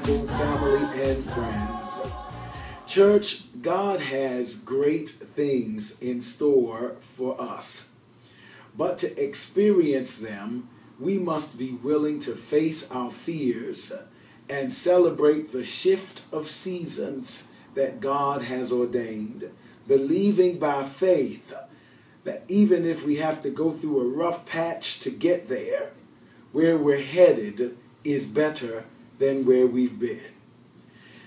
people, family, and friends. Church, God has great things in store for us. But to experience them, we must be willing to face our fears and celebrate the shift of seasons that God has ordained, believing by faith that even if we have to go through a rough patch to get there, where we're headed is better than where we've been.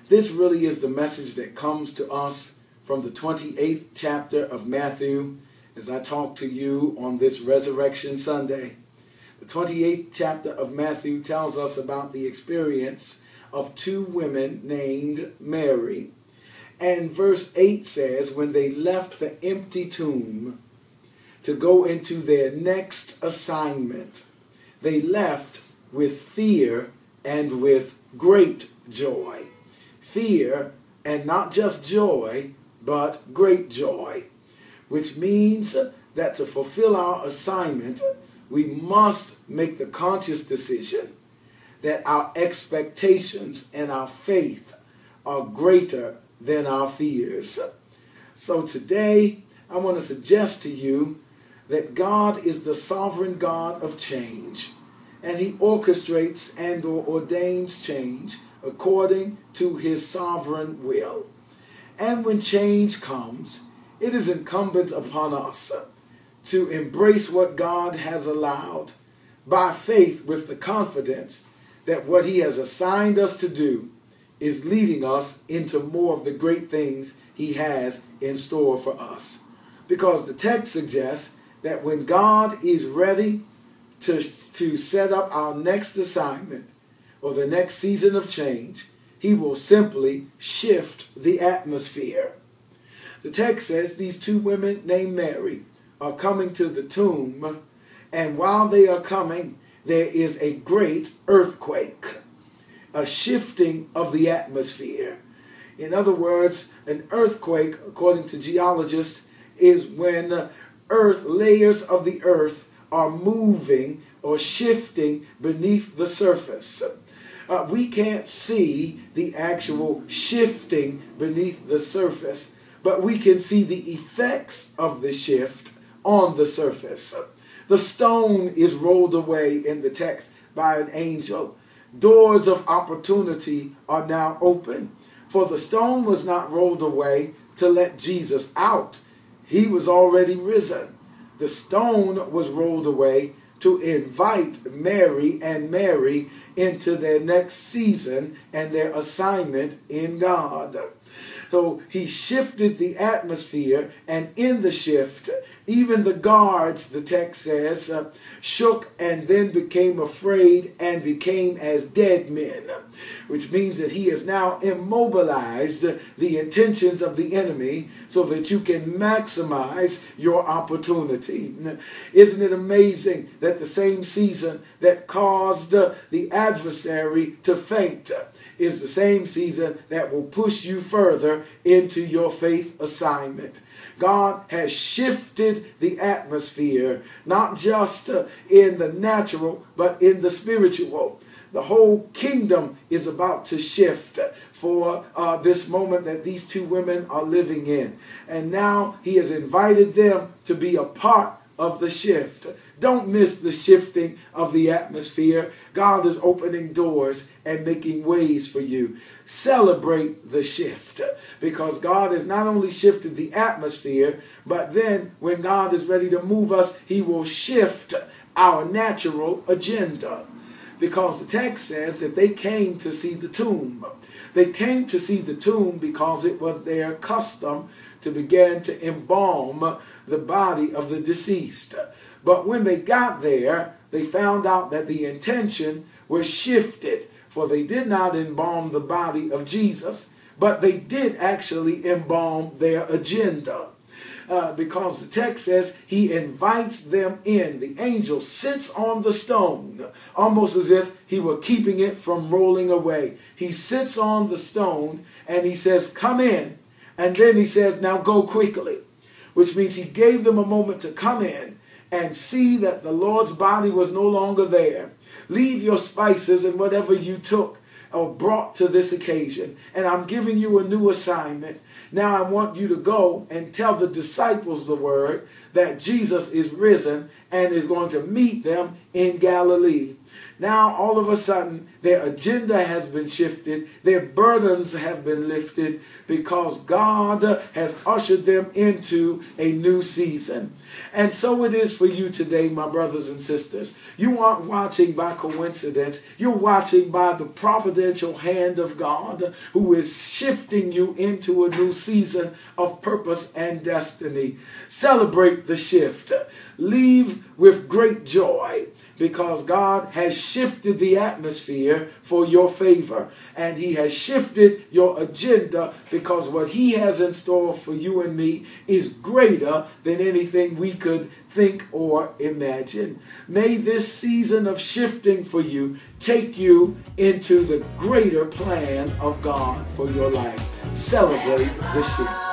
This really is the message that comes to us from the 28th chapter of Matthew as I talk to you on this Resurrection Sunday. The 28th chapter of Matthew tells us about the experience of two women named Mary. And verse 8 says, when they left the empty tomb to go into their next assignment, they left with fear and with great joy. Fear and not just joy, but great joy, which means that to fulfill our assignment, we must make the conscious decision that our expectations and our faith are greater than our fears. So today, I want to suggest to you that God is the sovereign God of change, and he orchestrates and or ordains change according to his sovereign will. And when change comes, it is incumbent upon us to embrace what God has allowed by faith with the confidence that what he has assigned us to do is leading us into more of the great things he has in store for us. Because the text suggests that when God is ready to set up our next assignment or the next season of change, he will simply shift the atmosphere. The text says these two women named Mary are coming to the tomb, and while they are coming, there is a great earthquake, a shifting of the atmosphere. In other words, an earthquake, according to geologists, is when layers of the earth are moving or shifting beneath the surface. We can't see the actual shifting beneath the surface, but we can see the effects of the shift on the surface. The stone is rolled away in the text by an angel. Doors of opportunity are now open, for the stone was not rolled away to let Jesus out. He was already risen. The stone was rolled away to invite Mary and Mary into their next season and their assignment in God. So he shifted the atmosphere, and in the shift, even the guards, the text says, shook and then became afraid and became as dead men, which means that he has now immobilized the intentions of the enemy so that you can maximize your opportunity. Isn't it amazing that the same season that caused the adversary to faint is the same season that will push you further into your faith assignment? God has shifted the atmosphere, not just in the natural, but in the spiritual. The whole kingdom is about to shift for this moment that these two women are living in. And now he has invited them to be a part of the shift. Don't miss the shifting of the atmosphere. God is opening doors and making ways for you. Celebrate the shift, because God has not only shifted the atmosphere, but then when God is ready to move us, he will shift our natural agenda. Because the text says that they came to see the tomb. They came to see the tomb because it was their custom to begin to embalm the body of the deceased. But when they got there, they found out that the intention was shifted, for they did not embalm the body of Jesus, but they did actually embalm their agenda. Because the text says he invites them in. The angel sits on the stone, almost as if he were keeping it from rolling away. He sits on the stone and he says, come in. And then he says, now go quickly, which means he gave them a moment to come in and see that the Lord's body was no longer there. Leave your spices and whatever you took brought to this occasion, and I'm giving you a new assignment. Now I want you to go and tell the disciples the word that Jesus is risen and is going to meet them in Galilee. Now, all of a sudden, their agenda has been shifted. Their burdens have been lifted because God has ushered them into a new season. And so it is for you today, my brothers and sisters. You aren't watching by coincidence. You're watching by the providential hand of God, who is shifting you into a new season of purpose and destiny. Celebrate the shift. Leave with great joy, because God has shifted the atmosphere for your favor. And he has shifted your agenda, because what he has in store for you and me is greater than anything we could think or imagine. May this season of shifting for you take you into the greater plan of God for your life. Celebrate the shift.